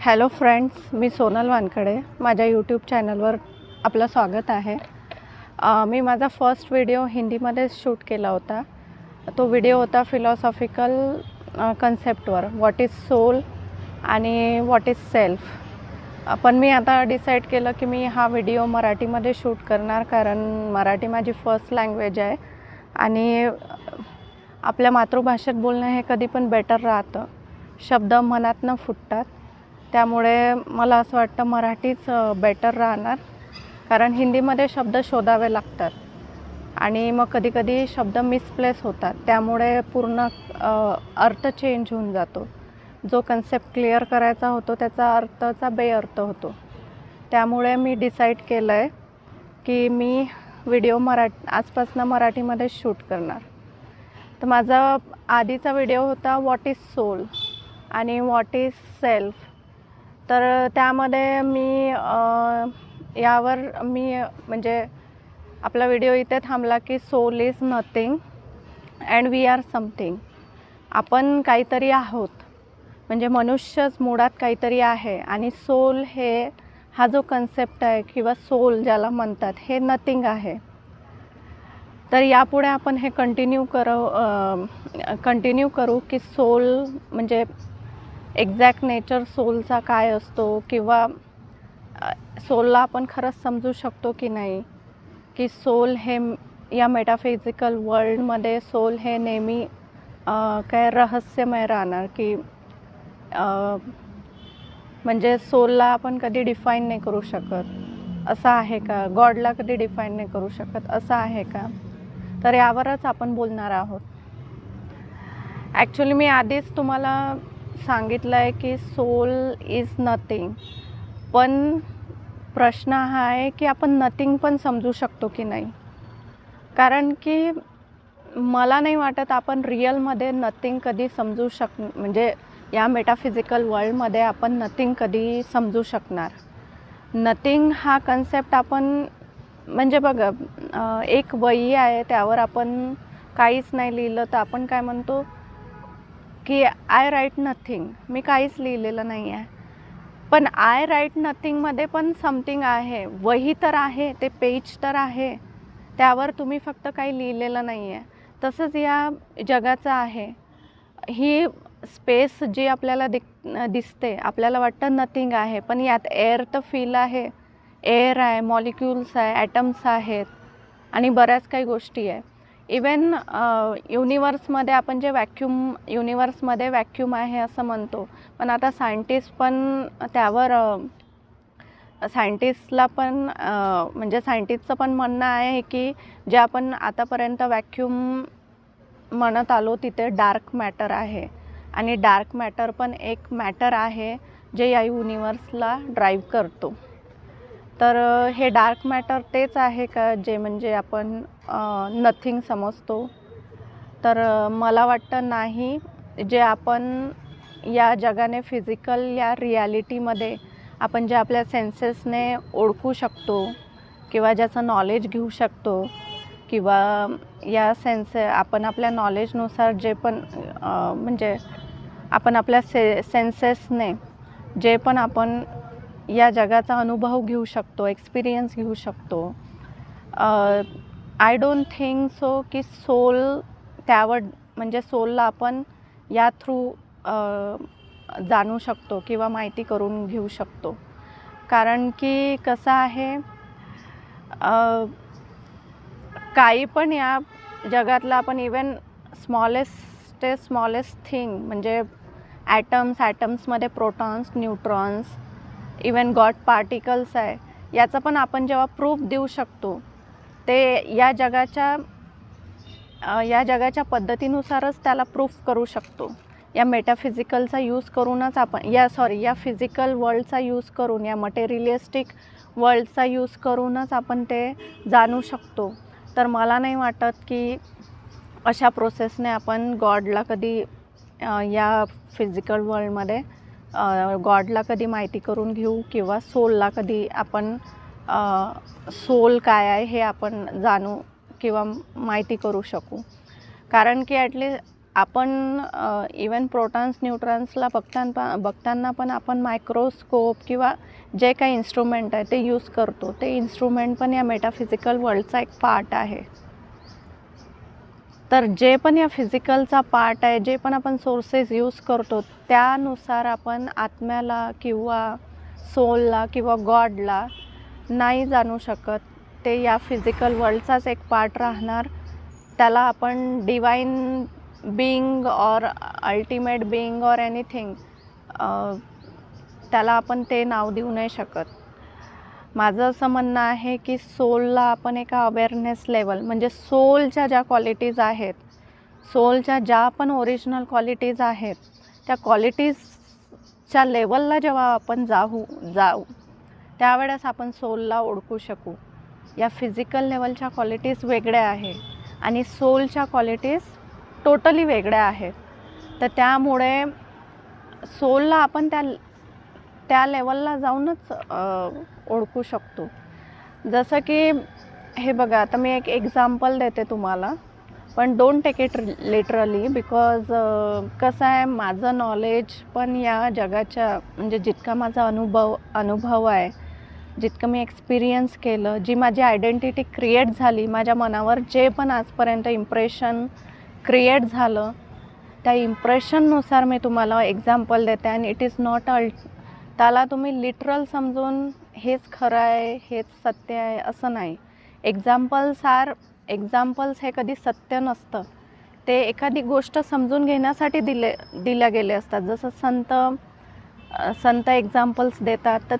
Hello friends, मी सोनल वानकडे. माझ्या YouTube चॅनलवर आपलं स्वागत आहे. मी माझा फर्स्ट व्हिडिओ हिंदीमध्ये शूट केला होता. तो व्हिडिओ होता फिलॉसॉफिकल कन्सेप्टवर, व्हॉट इज सोल आणि व्हॉट इज सेल्फ. पण मी आता डिसाईड केलं की मी हा व्हिडिओ मराठीमध्ये शूट करणार, कारण मराठी माझी फर्स्ट लँग्वेज आहे आणि आपल्या मातृभाषेत बोलणं हे कधी पण बेटर राहतं. शब्द मनातनं फुटतात. त्यामुळे मला असं वाटतं मराठीच बेटर राहणार, कारण हिंदीमध्ये शब्द शोधावे लागतात आणि मग कधीकधी शब्द मिसप्लेस होतात. त्यामुळे पूर्ण अर्थ चेंज होऊन जातो. जो कन्सेप्ट क्लिअर करायचा होतो त्याचा अर्थाचा बेअर्थ होतो. त्यामुळे मी डिसाईड केलं आहे की मी व्हिडिओ आजपासून मराठीमध्ये शूट करणार. तर माझा आधीचा व्हिडिओ होता व्हॉट इज सोल आणि व्हॉट इज सेल्फ. तर त्यामध्ये मी म्हणजे आपला व्हिडिओ इथे थांबला की soul is nothing and we are something. आपण काहीतरी आहोत, म्हणजे मनुष्यच मुळात काहीतरी आहे आणि सोल हा जो कन्सेप्ट आहे किंवा सोल ज्याला म्हणतात हे नथिंग आहे. तर यापुढे आपण हे कंटिन्यू करू की सोल म्हणजे एक्झॅक्ट नेचर सोलचा काय असतो, किंवा सोलला आपण खरंच समजू शकतो की नाही, की सोल हे या मेटाफिजिकल वर्ल्डमध्ये सोल हे नेहमी काय रहस्यमय राहणार, की म्हणजे सोलला आपण कधी डिफाईन नाही करू शकत असं आहे का, गॉडला कधी डिफाईन नाही करू शकत असं आहे का. तर यावरच आपण बोलणार आहोत. ॲक्च्युली मी आधीच तुम्हाला सांगितलं आहे की सोल इज नथिंग, पण प्रश्न हा आहे की आपण नथिंग पण समजू शकतो की नाही. कारण की मला नाही वाटत आपण रिअलमध्ये नथिंग कधी समजू म्हणजे या मेटाफिजिकल वर्ल्डमध्ये आपण नथिंग कधी समजू शकणार. नथिंग हा कन्सेप्ट आपण म्हणजे बघा, एक वही आहे, त्यावर आपण काहीच नाही लिहिलं तर आपण काय म्हणतो की आय राईट नथिंग, मी काहीच लिहिलेलं नाही आहे. पण आय राईट नथिंगमध्ये पण समथिंग आहे. वही तर आहे, ते पेज तर आहे, त्यावर तुम्ही फक्त काही लिहिलेलं नाही आहे. तसंच या जगाचं आहे. ही स्पेस जी आपल्याला दिसते, आपल्याला वाटतं नथिंग आहे, पण यात एअर तर फील आहे, एअर आहे, मॉलिक्युल्स आहे, ॲटम्स आहेत आणि बऱ्याच काही गोष्टी आहे. इवन युनिवर्समध्ये आपण जे युनिवर्समध्ये व्हॅक्यूम आहे असं म्हणतो, पण आता सायंटिस्टला पण म्हणजे सायंटिस्टचं पण म्हणणं आहे की जे आपण आतापर्यंत व्हॅक्यूम म्हणत आलो तिथे डार्क मॅटर आहे, आणि डार्क मॅटर पण एक मॅटर आहे जे या युनिवर्सला ड्राईव्ह करतो. तर हे डार्क मॅटर तेच आहे का जे म्हणजे आपण नथिंग समजतो? तर मला वाटतं नाही. जे आपण या जगाने फिजिकल या रिॲलिटीमध्ये आपण जे आपल्या सेन्सेसने ओळखू शकतो किंवा ज्याचं नॉलेज घेऊ शकतो, किंवा आपण आपल्या नॉलेजनुसार जे पण म्हणजे आपण आपल्या सेन्सेसने जे पण आपण या जगाचा अनुभव घेऊ शकतो, एक्सपिरियन्स घेऊ शकतो. आय डोंट थिंक सो की सोल त्यावर म्हणजे सोलला आपण या थ्रू जाणू शकतो किंवा माहिती करून घेऊ शकतो. कारण की कसं आहे, काही पण या जगातला आपण इवन स्मॉलेस्ट थिंग म्हणजे ॲटम्समध्ये protons, neutrons, even god particles आहे, याचं पण आपण जेव्हा प्रूफ देऊ शकतो ते या जगाच्या पद्धतीनुसारच त्याला प्रूफ करू शकतो. या मेटाफिजिकलचा यूज करूनच आपण या फिजिकल वर्ल्डचा यूज करून, या मटेरियलिस्टिक वर्ल्डचा यूज करूनच आपण ते जाणू शकतो. तर मला नाही वाटत की अशा प्रोसेसने आपण गॉडला कधी या फिजिकल वर्ल्डमध्ये गॉडला कधी माहिती करून घेऊ, किंवा सोलला कधी आपण सोल काय आहे हे आपण जाणू किंवा माहिती करू शकू. कारण की आपण इवन प्रोटॉन्स न्यूट्रॉन्सला बघताना पण आपण मायक्रोस्कोप किंवा जे काही इन्स्ट्रुमेंट आहे ते यूज करतो. ते इन्स्ट्रुमेंट पण या मेटाफिजिकल वर्ल्डचा एक पार्ट आहे. तर जे पण या फिजिकलचा पार्ट आहे, जे पण आपण सोर्सेस यूज करतो, त्यानुसार आपण आत्म्याला किंवा सोलला किंवा गॉडला नाही जाणू शकत. ते या फिजिकल वर्ल्डचाच एक पार्ट राहणार. त्याला आपण डिवाइन बीइंग और अल्टिमेट बीइंग और एनिथिंग त्याला आपण ते नाव देऊ नाही शकत. माझं असं म्हणणं आहे की सोलला आपण एका अवेअरनेस लेवल, म्हणजे सोलच्या ज्या क्वालिटीज आहेत, सोलच्या ज्या पण ओरिजिनल क्वालिटीज आहेत, त्या क्वालिटीजच्या लेवलला जेव्हा आपण जाऊ त्यावेळेस आपण सोलला ओळखू शकू. या फिजिकल लेवलच्या क्वालिटीज वेगळ्या आहे आणि सोलच्या क्वालिटीज टोटली वेगळ्या आहेत. तर त्यामुळे सोलला आपण त्या लेवलला जाऊनच ओळखू शकतो. जसं की हे बघा, आता मी एक एक्झाम्पल देते तुम्हाला, पण don't take it literally, because कसं आहे, माझं नॉलेज पण या जगाच्या, म्हणजे जितका माझा अनुभव आहे, जितकं मी एक्सपिरियन्स केलं, जी माझी आयडेंटिटी क्रिएट झाली, माझ्या मनावर जे पण आजपर्यंत इम्प्रेशन क्रिएट झालं, त्या इम्प्रेशननुसार मी तुम्हाला एक्झाम्पल देते. आणि इट इज नॉट त्याला तुम्ही लिटरल समजून हेच खरं आहे, हेच सत्य आहे असं नाही. एक्झाम्पल्स हे कधी सत्य नसतं. ते एखादी गोष्ट समजून घेण्यासाठी दिल्या गेले असतात. जसं संत एक्झाम्पल्स देतात, तर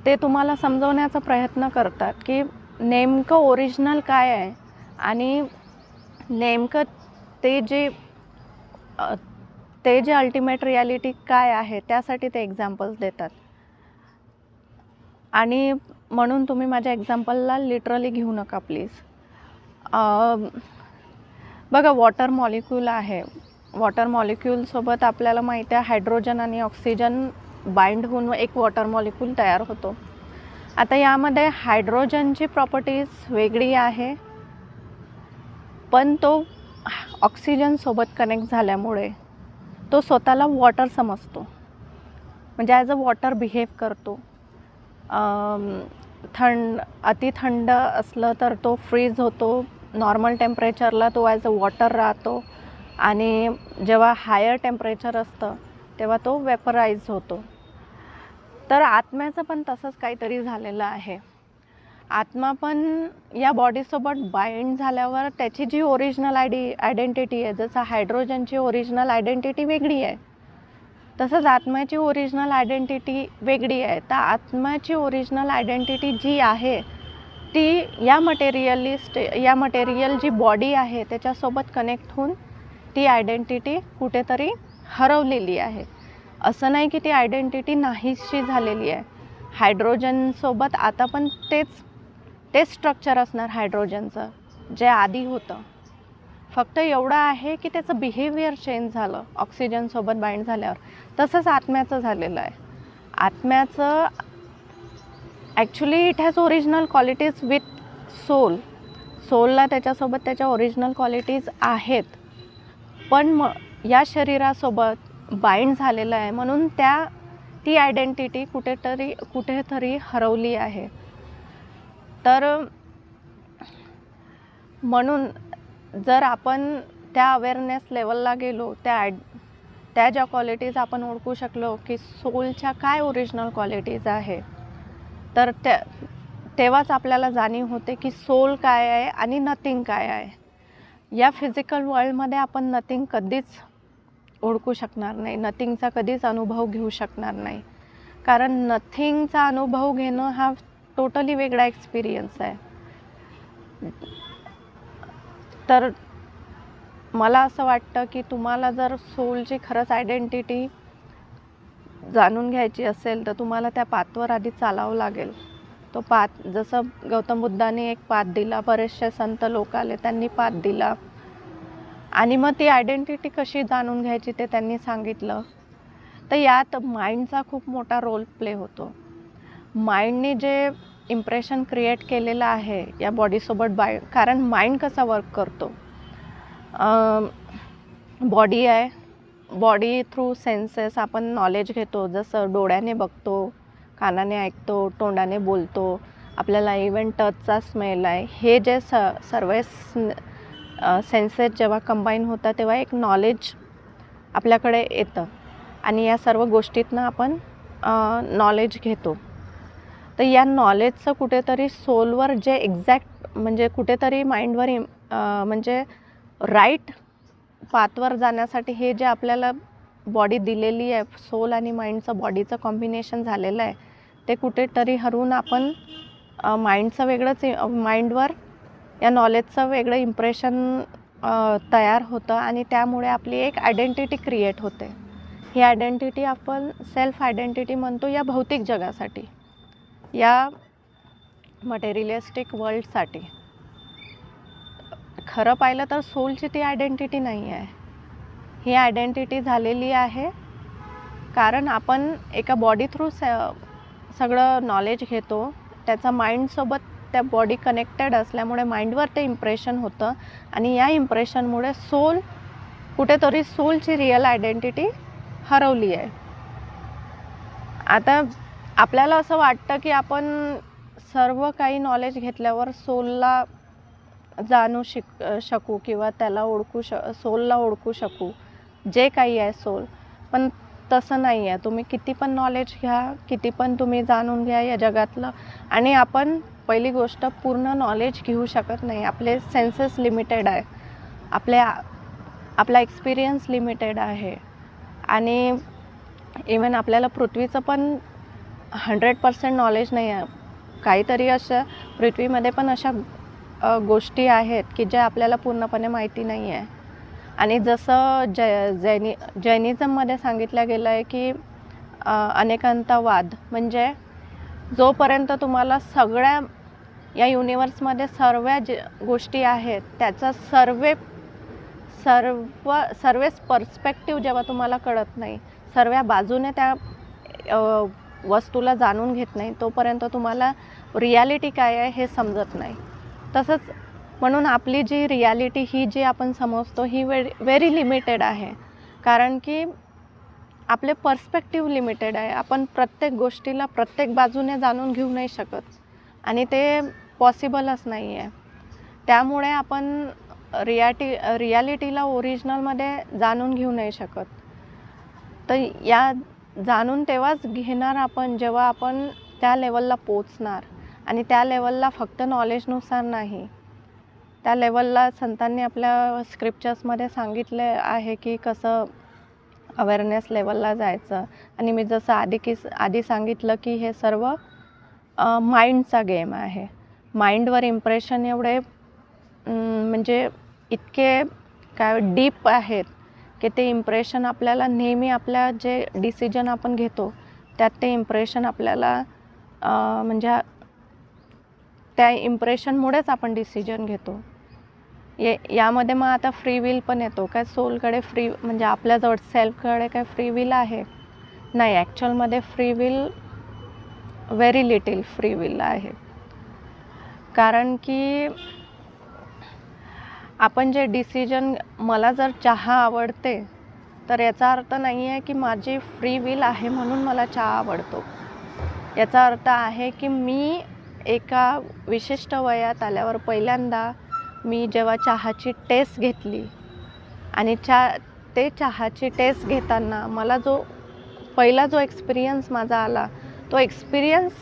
ते तुम्हाला समजवण्याचा प्रयत्न करतात की नेमकं ओरिजिनल काय आहे आणि नेमकं ते जे अल्टिमेट रियालिटी काय आहे, त्यासाठी ते एक्झाम्पल्स देतात. आणि म्हणून तुम्ही माझ्या एक्झाम्पलला लिटरली घेऊ नका प्लीज. बघा, वॉटर मॉलिक्यूल आहे. वॉटर मॉलिक्यूलसोबत आपल्याला माहिती आहे हायड्रोजन आणि ऑक्सिजन बाइंड होऊन एक वॉटर मॉलिक्यूल तयार होतो. आता यामध्ये हायड्रोजनची प्रॉपर्टीज वेगळी आहे, पण तो ऑक्सिजनसोबत कनेक्ट झाल्यामुळे तो स्वतःला वॉटर समजतो, म्हणजे ॲज अ वॉटर बिहेव करतो. अति थंड असलं तर तो फ्रीज होतो, नॉर्मल टेम्परेचरला तो ॲज अ वॉटर राहतो, आणि जेव्हा हायर टेम्परेचर असतं तेव्हा तो वेपराईज होतो. तर आत्म्याचं पण तसंच काहीतरी झालेलं आहे. आत्मा पण या बॉडीसोबत बाइंड झाल्यावर त्याची जी ओरिजिनल आयडेंटिटी आहे, जसं हायड्रोजनची ओरिजिनल आयडेंटिटी वेगळी आहे, तसंच आत्म्याची ओरिजिनल आयडेंटिटी वेगळी आहे. तर आत्म्याची ओरिजिनल आयडेंटिटी जी आहे ती या मटेरियल जी बॉडी आहे त्याच्यासोबत कनेक्ट होऊन ती आयडेंटिटी कुठेतरी हरवलेली आहे. असं नाही की ती आयडेंटिटी नाहीशी झालेली आहे. हायड्रोजनसोबत आता पण तेच स्ट्रक्चर असणार हायड्रोजनचं जे आधी होतं. फक्त एवढं आहे की त्याचं बिहेवियर चेंज झालं ऑक्सिजनसोबत बाइंड झाल्यावर. तसंच आत्म्याचं झालेलं आहे. आत्म्याचं actually it has original qualities with सोलला त्याच्यासोबत त्याच्या ओरिजिनल क्वालिटीज आहेत, पण या शरीरासोबत बाइंड झालेलं आहे, म्हणून ती आयडेंटिटी कुठेतरी हरवली आहे. तर म्हणून जर आपण त्या अवेअरनेस लेवलला गेलो, त्या ज्या क्वालिटीज आपण ओळखू शकलो की सोलच्या काय ओरिजिनल क्वालिटीज आहे, तर तेव्हाच आपल्याला जाणीव होते की सोल काय आहे आणि नथिंग काय आहे. या फिजिकल वर्ल्डमध्ये आपण नथिंग कधीच ओळखू शकणार नाही, नथिंगचा कधीच अनुभव घेऊ शकणार नाही, कारण नथिंगचा अनुभव घेणं हा टोटली वेगळा एक्सपिरियन्स आहे. तर मला असं वाटतं की तुम्हाला जर सोलची खरंच आयडेंटिटी जाणून घ्यायची असेल तर तुम्हाला त्या पाथवर आधी चालावं लागेल. तो पाथ, जसं गौतम बुद्धाने एक पाथ दिला, बरेचसे संत लोक आले, त्यांनी पाथ दिला, आणि मग ती आयडेंटिटी कशी जाणून घ्यायची ते त्यांनी सांगितलं. तर यात माइंडचा खूप मोठा रोल प्ले होतो. माइंडने जे इम्प्रेशन क्रिएट केलेलं आहे या बॉडीसोबत कारण माइंड कसा वर्क करतो, बॉडी आहे, बॉडी थ्रू सेन्सेस आपण नॉलेज घेतो. जसं डोळ्याने बघतो, कानाने ऐकतो, तोंडाने बोलतो, आपल्याला इवन टचचा स्मेल आहे. हे जे सर्व सेन्सेस जेव्हा कंबाईन होतात तेव्हा एक नॉलेज आपल्याकडे येतं आणि या सर्व गोष्टीतनं आपण नॉलेज घेतो. तर या नॉलेजचं कुठेतरी सोलवर जे एक्झॅक्ट म्हणजे कुठेतरी माइंडवर म्हणजे राईट पाथवर जाण्यासाठी हे जे आपल्याला बॉडी दिलेली आहे, सोल आणि माइंडचं बॉडीचं कॉम्बिनेशन झालेलं आहे, ते कुठेतरी हरवून आपण माइंडचं वेगळंच माइंडवर या नॉलेजचं वेगळं इम्प्रेशन तयार होतं आणि त्यामुळे आपली एक आयडेंटिटी क्रिएट होते. ही आयडेंटिटी आपण सेल्फ आयडेंटिटी म्हणतो या भौतिक जगासाठी, या मटेरियलिस्टिक वर्ल्डसाठी. खरं पाहिलं तर सोलची ती आयडेंटिटी नाही आहे. ही आयडेंटिटी झालेली आहे कारण आपण एका बॉडी थ्रू सगळं नॉलेज घेतो. त्याचा माइंडसोबत त्या बॉडी कनेक्टेड असल्यामुळे माइंडवर ते इम्प्रेशन होतं आणि या इम्प्रेशनमुळे कुठेतरी सोलची रिअल आयडेंटिटी हरवली आहे. आता आपल्याला असं वाटतं की आपण सर्व काही नॉलेज घेतल्यावर सोलला जाणू शकू किंवा त्याला सोलला ओळखू शकू, जे काही आहे सोल. पण तसं नाही आहे. तुम्ही किती पण नॉलेज घ्या, किती पण तुम्ही जाणून घ्या या जगातलं, आणि आपण पहिली गोष्ट पूर्ण नॉलेज घेऊ शकत नाही. आपले सेन्सेस लिमिटेड आहे, आपला एक्सपिरियन्स लिमिटेड आहे आणि इवन आपल्याला पृथ्वीचं पण 100% नॉलेज नाही आहे. काहीतरी अशा पृथ्वीमध्ये पण अशा गोष्टी आहेत की ज्या आपल्याला पूर्णपणे माहिती नाही आहे. आणि जसं जैनिझममध्ये सांगितलं गेलं आहे की अनेकांतवाद म्हणजे जोपर्यंत तुम्हाला सगळ्या या युनिवर्समध्ये सर्व गोष्टी आहेत त्याचा सर्वेच पर्स्पेक्टिव्ह जेव्हा तुम्हाला कळत नाही, सर्व बाजूने त्या वस्तूला जाणून घेत नाही, तोपर्यंत तुम्हाला रियालिटी काय आहे हे समजत नाही. तसंच म्हणून आपली जी रियालिटी ही जी आपण समजतो ही व्हेरी लिमिटेड आहे, कारण की आपले पर्स्पेक्टिव्ह लिमिटेड आहे. आपण प्रत्येक गोष्टीला प्रत्येक बाजूने जाणून घेऊ नाही शकत आणि ते पॉसिबलच नाही आहे. त्यामुळे आपण रियालिटीला ओरिजिनलमध्ये जाणून घेऊ नाही शकत. तर या जाणून तेव्हाच घेणार आपण जेव्हा आपण त्या लेवलला पोचणार, आणि त्या लेवलला फक्त नॉलेजनुसार नाही, त्या लेवलला संतांनी आपल्या स्क्रिप्चर्समध्ये सांगितले आहे की कसं अवेअरनेस लेवलला जायचं. आणि मी जसं आधी सांगितलं की हे सर्व माइंडचा गेम आहे. माइंडवर इम्प्रेशन एवढे म्हणजे इतके काय डीप आहेत की ते इम्प्रेशन आपल्याला नेहमी आपल्या जे डिसिजन आपण घेतो त्यात ते इम्प्रेशन आपल्याला म्हणजे त्या इम्प्रेशनमुळेच आपण डिसिजन घेतो. यामध्ये मग आता फ्री विल पण येतो. काय सोलकडे म्हणजे आपल्याजवळ सेल्फकडे काय फ्री विल आहे? नाही, ॲक्च्युअलमध्ये free will very little free will आहे. कारण की आपण जे डिसिजन, मला जर चहा आवडते तर याचा अर्थ नाही आहे की माझी फ्री विल आहे म्हणून मला चहा आवडतो. याचा अर्थ आहे की मी एका विशिष्ट वयात आल्यावर पहिल्यांदा मी जेव्हा चहाची टेस्ट घेतली आणि ते चहाची टेस्ट घेताना मला पहिला जो एक्सपिरियन्स माझा आला, तो एक्सपिरियन्स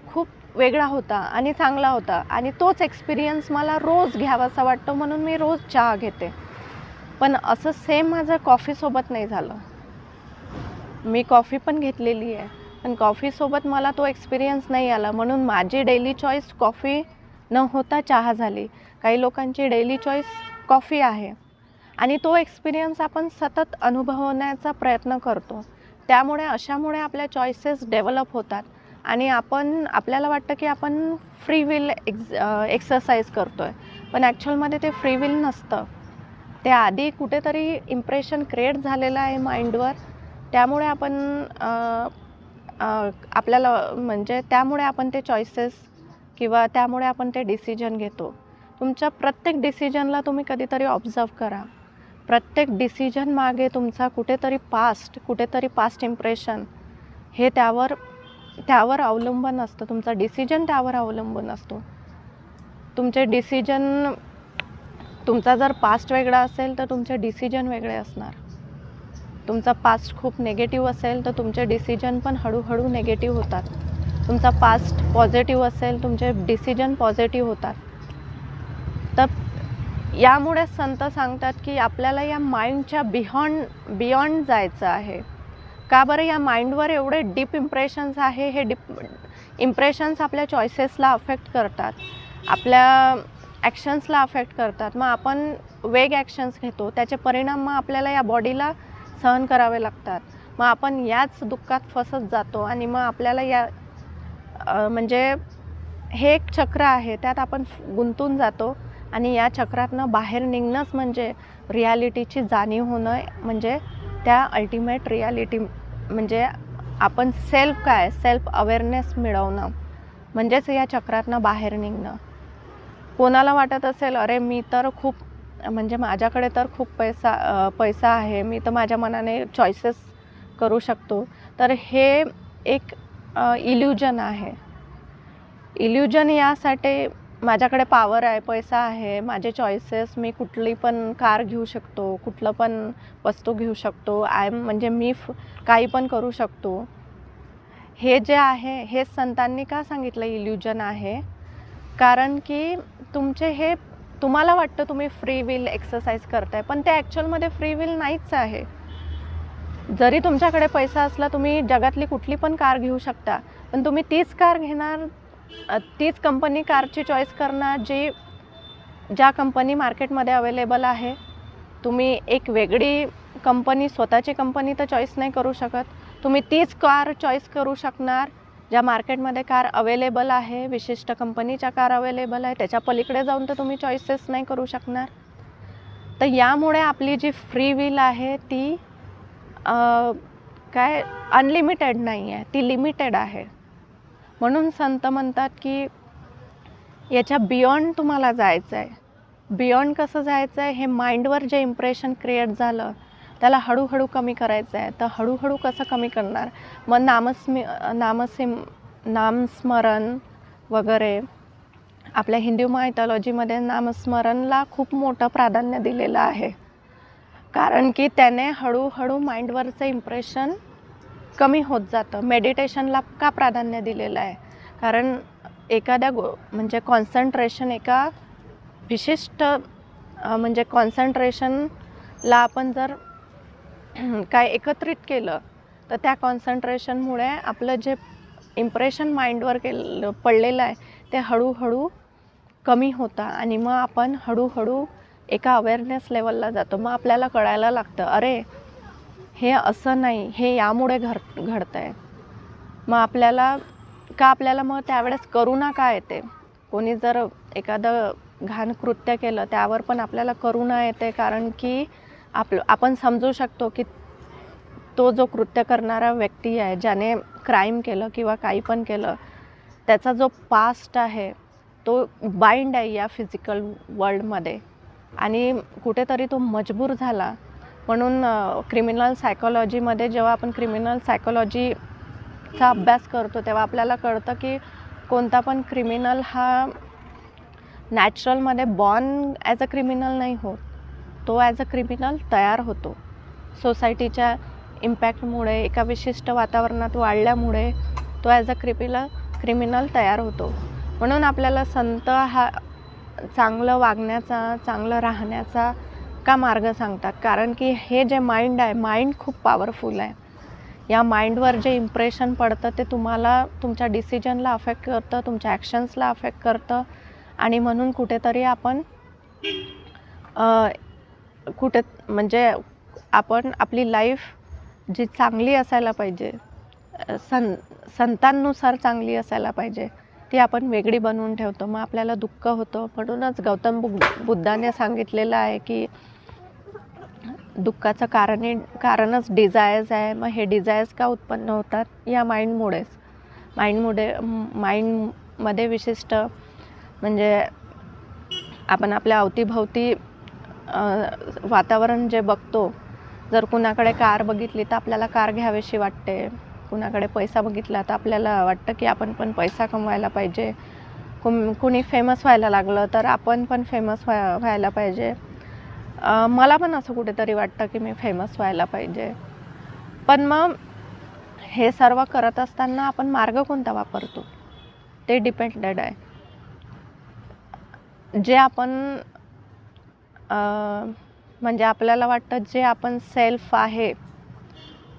खूप वेगळा होता आणि चांगला होता, आणि तोच एक्सपिरियन्स मला रोज घ्यावासा वाटतो म्हणून मी रोज चहा घेते. पण असं सेम माझं कॉफीसोबत नाही झालं. मी कॉफी पण घेतलेली आहे, पण कॉफीसोबत मला तो एक्सपिरियन्स नाही आला, म्हणून माझी डेली चॉईस कॉफी न होता चहा झाली. काही लोकांची डेली चॉईस कॉफी आहे आणि तो एक्सपिरियन्स आपण सतत अनुभवण्याचा प्रयत्न करतो. त्यामुळे अशामुळे आपल्या चॉईसेस डेव्हलप होतात आणि आपल्याला वाटतं की आपण फ्री विल एक्सरसाइज करतो आहे, पण ॲक्च्युअलमध्ये ते फ्री विल नसतं. ते आधी कुठेतरी इम्प्रेशन क्रिएट झालेलं आहे माइंडवर. त्यामुळे आपल्याला म्हणजे त्यामुळे आपण ते चॉईसेस किंवा त्यामुळे आपण ते डिसिजन घेतो. तुमच्या प्रत्येक डिसिजनला तुम्ही कधीतरी ऑब्झर्व करा. प्रत्येक डिसिजन मागे तुमचा कुठेतरी पास्ट इम्प्रेशन हे त्यावर अवलंबून असतं. तुमचा डिसिजन त्यावर अवलंबून असतो. तुमचे डिसिजन, तुमचा जर पास्ट वेगळा असेल तर तुमचे डिसिजन वेगळे असणार. तुमचा पास्ट खूप निगेटिव्ह असेल तर तुमचे डिसिजन पण हळूहळू निगेटिव्ह होतात. तुमचा पास्ट पॉझिटिव्ह असेल, तुमचे डिसिजन पॉझिटिव्ह होतात. तर यामुळे संत सांगतात की आपल्याला या माइंडच्या बियॉन्ड जायचं आहे. का बरं? या माइंडवर एवढे डीप इम्प्रेशन्स आहे. हे डीप इम्प्रेशन्स आपल्या चॉईसेसला अफेक्ट करतात, आपल्या ॲक्शन्सला अफेक्ट करतात. मग आपण वेग ॲक्शन्स घेतो, त्याचे परिणाम मग आपल्याला या बॉडीला सहन करावे लागतात. मग आपण याच दुःखात फसत जातो आणि मग आपल्याला म्हणजे हे एक चक्र आहे, त्यात आपण गुंतून जातो आणि या चक्रातनं बाहेर निघणंच म्हणजे रियालिटीची जाणीव होणं, म्हणजे त्या अल्टिमेट रियालिटी म्हणजे आपण सेल्फ अवेअरनेस मिळवणं, म्हणजेच या चक्रातनं बाहेर निघणं. कोणाला वाटत असेल अरे मी तर खूप म्हणजे माझ्याकडे तर खूप पैसा आहे, मी तर माझ्या मनाने चॉईसेस करू शकतो, तर हे एक इल्युजन आहे. इल्युजन यासाठी माझ्याकडे पॉवर आहे, पैसा आहे, माझे चॉईसेस, मी कुठली पण कार घेऊ शकतो, कुठलं पण वस्तू घेऊ शकतो, म्हणजे मी काही पण करू शकतो. हे जे आहे हे संतांनी का सांगितलं इल्युजन आहे? कारण की तुम्हाला वाटतं तुम्ही फ्री विल एक्सरसाइज करताय, पण ते ॲक्च्युअलमध्ये फ्री विल नाहीच आहे. जरी तुमच्याकडे पैसा असला, तुम्ही जगातली कुठली पण कार घेऊ शकता, पण तुम्ही तीच कार घेणार, तीच कंपनी कारची चॉईस करणार ज्या कंपनी मार्केटमध्ये अवेलेबल आहे. तुम्ही एक वेगळी कंपनी, स्वतःची कंपनी तर चॉईस नाही करू शकत. तुम्ही तीच कार चॉईस करू शकणार ज्या मार्केटमध्ये कार अवेलेबल आहे, विशिष्ट कंपनीच्या कार अवेलेबल आहे. त्याच्या पलीकडे जाऊन तर तुम्ही चॉईसेस नाही करू शकणार. तर यामुळे आपली जी फ्री विल आहे ती अनलिमिटेड नाही आहे, ती लिमिटेड आहे. म्हणून संत म्हणतात की याच्या बियॉन्ड तुम्हाला जायचं आहे. बियॉन्ड कसं जायचं आहे? हे माइंडवर जे इम्प्रेशन क्रिएट झालं त्याला हळूहळू कमी करायचं आहे. तर हळूहळू कसं कमी करणार? मग नामस्मरण वगैरे, आपल्या हिंदू मायथॉलॉजीमध्ये नामस्मरणला खूप मोठं प्राधान्य दिलेलं आहे. कारण की त्याने हळूहळू माइंडवरचं इम्प्रेशन कमी होत जातं. मेडिटेशनला का प्राधान्य दिलेलं आहे? कारण एखाद्या म्हणजे कॉन्सन्ट्रेशन, एका विशिष्ट म्हणजे कॉन्सन्ट्रेशनला आपण जर काय एकत्रित केलं तर त्या कॉन्सन्ट्रेशनमुळे आपलं जे इम्प्रेशन माइंडवर पडलेलं आहे ते हळूहळू कमी होतं आणि मग आपण हळूहळू एका अवेअरनेस लेवलला जातो. मग आपल्याला कळायला लागतं अरे हे असं नाही, हे यामुळे घडतं आहे. मग आपल्याला मग त्यावेळेस करुणा का येते? कोणी जर एखादं घाण कृत्य केलं त्यावर पण आपल्याला करुणा येते, कारण की आपण समजू शकतो की तो जो कृत्य करणारा व्यक्ती आहे, ज्याने क्राईम केलं किंवा काही पण केलं, त्याचा जो पास्ट आहे तो बाइंड आहे या फिजिकल वर्ल्डमध्ये आणि कुठेतरी तो मजबूर झाला. म्हणून क्रिमिनल सायकोलॉजीमध्ये जेव्हा आपण क्रिमिनल सायकोलॉजीचा अभ्यास करतो तेव्हा आपल्याला कळतं की कोणता पण क्रिमिनल हा नॅचरलमध्ये बॉर्न ॲज अ क्रिमिनल नाही होत. तो ॲज अ क्रिमिनल तयार होतो. सोसायटीच्या इम्पॅक्टमुळे, एका विशिष्ट वातावरणात वाढल्यामुळे तो ॲज अ क्रिमिनल तयार होतो. म्हणून आपल्याला संत हा चांगलं वागण्याचा, चांगलं राहण्याचा का मार्ग सांगतात? कारण की हे जे माइंड आहे, माइंड खूप पॉवरफुल आहे. या माइंडवर जे इम्प्रेशन पडतं ते तुम्हाला तुमच्या डिसिजनला अफेक्ट करतं, तुमच्या ॲक्शन्सला अफेक्ट करतं आणि म्हणून कुठेतरी आपण म्हणजे आपण आपली लाईफ जी चांगली असायला पाहिजे, संतांनुसार चांगली असायला पाहिजे, ती आपण वेगळी बनवून ठेवतो. मग आपल्याला दुःख होतं. म्हणूनच गौतम बुद्धाने सांगितलेलं आहे की दुःखाचं कारणच डिझायर्स आहे. मग हे डिझायर्स का उत्पन्न होतात? या माइंडमुळेच. माइंडमध्ये विशिष्ट म्हणजे आपण आपल्या अवतीभवती वातावरण जे बघतो, जर कुणाकडे कार बघितली तर आपल्याला कार घ्यावीशी वाटते, कुणाकडे पैसा बघितला तर आपल्याला वाटतं की आपण पण पैसा कमवायला पाहिजे, कुणी फेमस व्हायला लागलं तर आपण पण फेमस व्हायला पाहिजे. मला पण असं कुठेतरी वाटतं की मी फेमस व्हायला पाहिजे. पण मग हे सर्व करत असताना आपण मार्ग कोणता वापरतो ते डिपेंडेड आहे. जे आपण म्हणजे आपल्याला वाटतं जे आपण सेल्फ आहे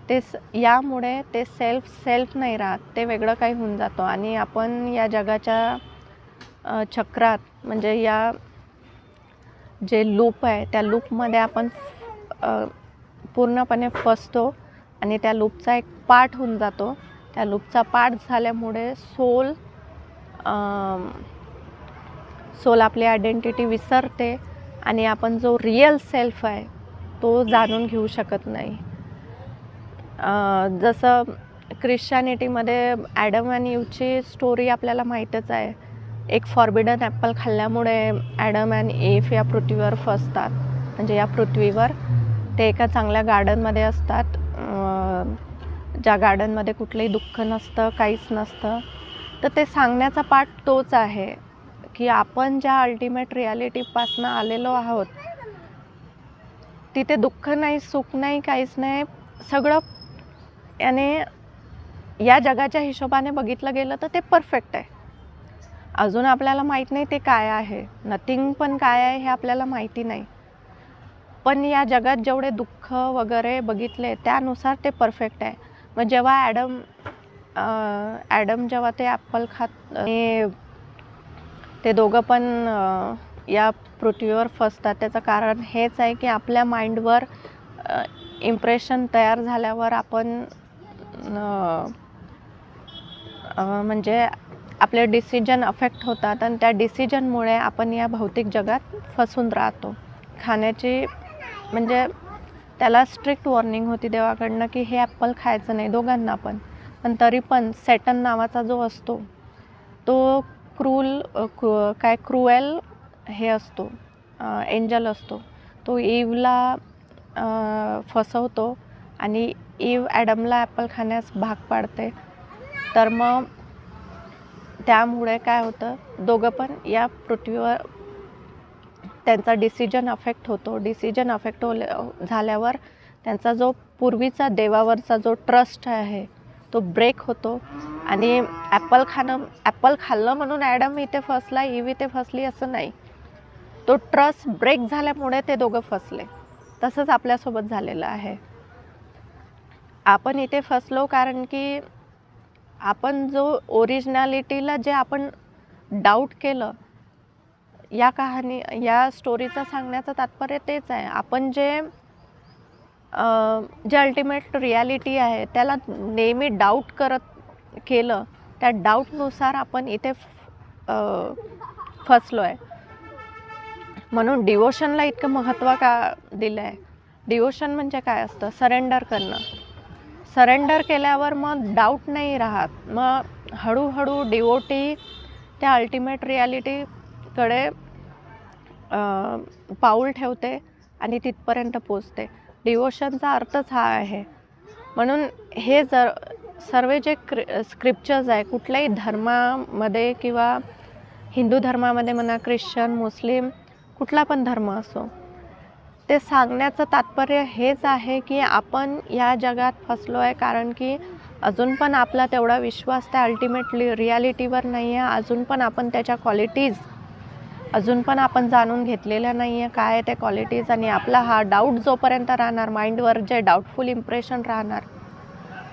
ते यामुळे ते सेल्फ नाही राहत, ते वेगळं काही होऊन जातो आणि आपण या जगाच्या चक्रात म्हणजे या जे लूप आहे त्या लूपमध्ये आपण पूर्णपणे फसतो आणि त्या लूपचा एक पार्ट होऊन जातो. त्या लूपचा पार्ट झाल्यामुळे सोल आपली आयडेंटिटी विसरते आणि आपण जो रिअल सेल्फ आहे तो जाणून घेऊ शकत नाही. जसं ख्रिश्चॅनिटीमध्ये ॲडम आणि ईवची स्टोरी आपल्याला माहीतच आहे. एक फॉर्बिडन ॲपल खाल्ल्यामुळे ॲडम आणि ईव या पृथ्वीवर फसतात. म्हणजे या पृथ्वीवर ते एका चांगल्या गार्डनमध्ये असतात, ज्या गार्डनमध्ये कुठलंही दुःख नसतं, काहीच नसतं. तर ते सांगण्याचा पार्ट तोच आहे की आपण ज्या अल्टिमेट रिॲलिटीपासून आलेलो आहोत तिथे दुःख नाही, सुख नाही, काहीच नाही. सगळं याने या जगाच्या हिशोबाने बघितलं गेलं तर ते परफेक्ट आहे. अजून आपल्याला माहीत नाही ते काय आहे, नथिंग पण काय आहे हे आपल्याला माहिती नाही. पण या जगात जेवढे दुःख वगैरे बघितले त्यानुसार ते परफेक्ट आहे. मग जेव्हा ॲडम जेव्हा ते ॲपल खात ते दोघं पण या पृथ्वीवर फसतात, त्याचं कारण हेच आहे की आपल्या माइंडवर इम्प्रेशन तयार झाल्यावर आपण म्हणजे आपले डिसिजन अफेक्ट होतात आणि त्या डिसिजनमुळे आपण या भौतिक जगात फसून राहतो. खाण्याची म्हणजे त्याला स्ट्रिक्ट वॉर्निंग होती देवाकडनं की हे ॲपल खायचं नाही दोघांना पण तरी पण सॅटन नावाचा जो असतो तो क्रुएल हे असतो, एंजल असतो. तो ईवला फसवतो आणि ईव ॲडमला ॲपल खाण्यास भाग पाडते. तर मग त्यामुळे काय होतं, दोघं पण या पृथ्वीवर त्यांचा डिसिजन अफेक्ट होतो. डिसिजन अफेक्ट झाल्यावर त्यांचा जो पूर्वीचा देवावरचा जो ट्रस्ट आहे तो ब्रेक होतो आणि ॲपल खाल्लं म्हणून ॲडम इथे फसला, ईव इथे फसली असं नाही. तो ट्रस्ट ब्रेक झाल्यामुळे ते दोघं फसले. तसंच आपल्यासोबत झालेलं आहे. आपण इथे फसलो कारण की आपण जो ओरिजिनॅलिटीला जे आपण डाऊट केलं, या स्टोरीचं सांगण्याचं तात्पर्य तेच आहे. आपण जे अल्टिमेट रिॲलिटी आहे त्याला नेहमी डाऊट केलं, त्या डाऊटनुसार आपण इथे फसलो आहे. म्हणून डिवोशनला इतकं महत्त्व का दिलं आहे? डिवोशन म्हणजे काय असतं? सरेंडर करणं. सरेंडर केल्यावर मग डाऊट नाही राहत. मग हळूहळू डिवोटी त्या अल्टिमेट रिॲलिटीकडे पाऊल ठेवते आणि तिथपर्यंत पोचते. डिवोशनचा अर्थच हा आहे. म्हणून हे सर्व जे स्क्रिप्चर्स आहे कुठल्याही धर्मामध्ये किंवा हिंदू धर्मामध्ये म्हणा, ख्रिश्चन, मुस्लिम, कुठला पण धर्म असो, ते सांगण्याचं तात्पर्य हेच आहे की आपण या जगात फसलो आहे कारण की अजून पण आपला तेवढा विश्वास त्या अल्टिमेटली रिॲलिटीवर नाही आहे. अजून पण आपण त्याच्या क्वालिटीज अजून पण आपण जाणून घेतलेल्या नाही आहे काय आहे त्या क्वालिटीज. आणि आपला हा डाऊट जोपर्यंत राहणार, माइंडवर जे डाऊटफुल इम्प्रेशन राहणार,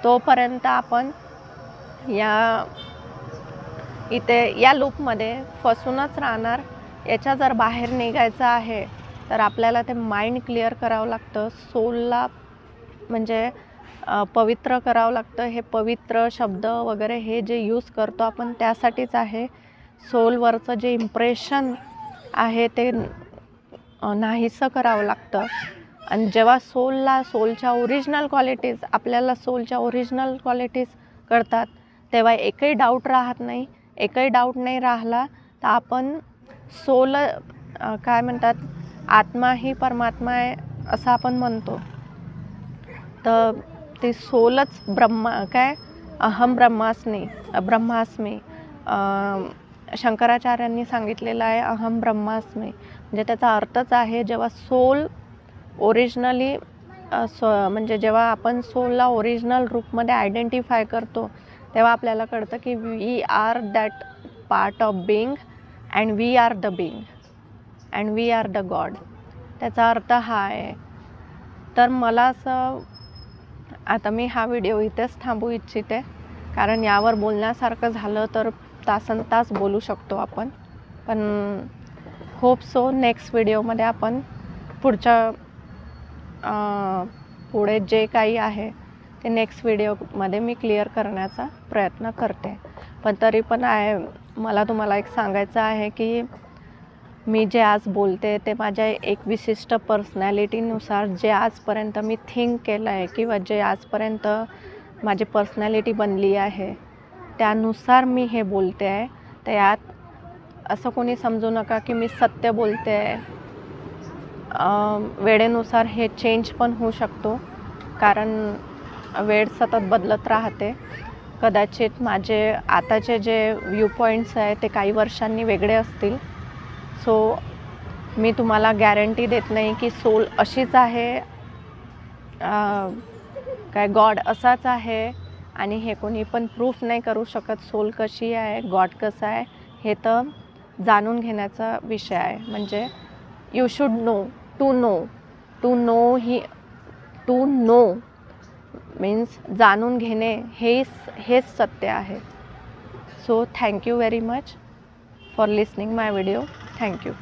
तोपर्यंत आपण या लूपमध्ये फसूनच राहणार. याच्या जर बाहेर निघायचं आहे तर आपल्याला ते माइंड क्लिअर करावं लागतं, सोलला म्हणजे पवित्र करावं लागतं. हे पवित्र शब्द वगैरे हे जे यूज करतो आपण त्यासाठीच आहे. सोलवरचं जे इम्प्रेशन आहे ते नाहीसं करावं लागतं. आणि जेव्हा सोलच्या ओरिजिनल क्वालिटीज आपल्याला सोलच्या ओरिजिनल क्वालिटीज कळतात तेव्हा एकही डाऊट राहत नाही. एकही डाऊट नाही राहिला तर आपण काय म्हणतात, आत्मा ही परमात्मा आहे असं आपण म्हणतो. तर ते सोलच अहम ब्रह्मास्मी शंकराचार्यांनी सांगितलेलं आहे, अहम ब्रह्मास्मी. म्हणजे त्याचा अर्थच आहे, जेव्हा सोल ओरिजिनली म्हणजे जेव्हा आपण सोलला ओरिजिनल रूपमध्ये आयडेंटिफाय करतो, तेव्हा आपल्याला कळतं की we are that part of being and we are the being and we are the God. त्याचा अर्थ हा आहे. तर मला असं, आता मी हा व्हिडिओ इथेच थांबू इच्छिते, कारण यावर बोलण्यासारखं झालं तर तासनतास बोलू शकतो आपण. पण होप सो नेक्स्ट व्हिडिओमध्ये आपण पुढे जे काही आहे ते नेक्स्ट व्हिडिओमध्ये मी क्लिअर करण्याचा प्रयत्न करते. पण तरी पण मला तुम्हाला एक सांगायचं आहे की मी जे आज बोलते ते माझ्या एक विशिष्ट पर्सनॅलिटीनुसार, जे आजपर्यंत मी थिंक केलं आहे किंवा जे आजपर्यंत माझी पर्सनॅलिटी बनली आहे त्यानुसार मी हे बोलते आहे. तर यात असं कोणी समजू नका की मी सत्य बोलते आहे. वेळेनुसार हे चेंज पण होऊ शकतो, कारण वेळ सतत बदलत राहते. कदाचित माझे आताचे जे व्ह्यू पॉईंट्स आहे ते काही वर्षांनी वेगळे असतील. सो मी तुम्हाला गॅरंटी देत नाही की सोल अशीच आहे, गॉड असाच आहे, आणि हे कोणी पण प्रूफ नाही करू शकत सोल कशी आहे, गॉड कसं आहे. हे तर जाणून घेण्याचा विषय आहे. म्हणजे you should know, to know means जाणून घेणे, हेच सत्य आहे. So thank you very much for listening my video. Thank you.